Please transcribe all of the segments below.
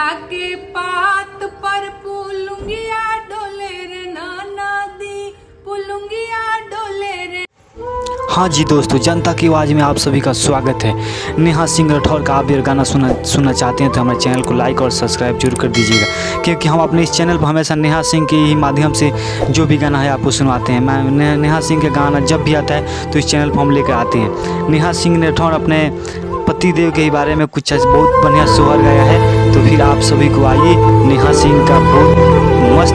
केला के पात पर पुलुंगिया डोले रे नाना दी, पुलुंगिया डोले रे। हाँ जी दोस्तों, जनता की आवाज़ में आप सभी का स्वागत है। नेहा सिंह राठौर का आप ये गाना सुनना चाहते हैं तो हमारे चैनल को लाइक और सब्सक्राइब जरूर कर दीजिएगा, क्योंकि हम अपने इस चैनल पर हमेशा नेहा सिंह के ही माध्यम से जो भी गाना है आपको सुनवाते हैं। मैं नेहा सिंह के गाना जब भी आता है तो इस चैनल पर हम लेकर आते हैं। नेहा सिंह राठौर अपने पतिदेव के बारे में कुछ बहुत बढ़िया सोहर गाया है, तो फिर आप सभी को आइए नेहा सिंह का बहुत मस्त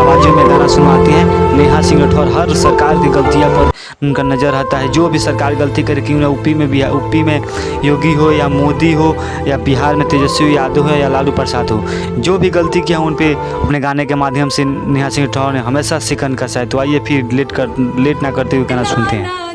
आवाज़ों में गाना सुनवाते हैं। नेहा सिंह राठौर हर सरकार की गलतियों पर उनका नज़र आता है। जो भी सरकार गलती करे, क्यों ना यूपी में योगी हो या मोदी हो या बिहार में तेजस्वी यादव हो या लालू प्रसाद हो, जो भी गलती किया उन पे अपने गाने के माध्यम से नेहा सिंह राठौर ने हमेशा शिकन कसा है। तो आइए फिर लेट ना करते हुए गाना सुनते हैं।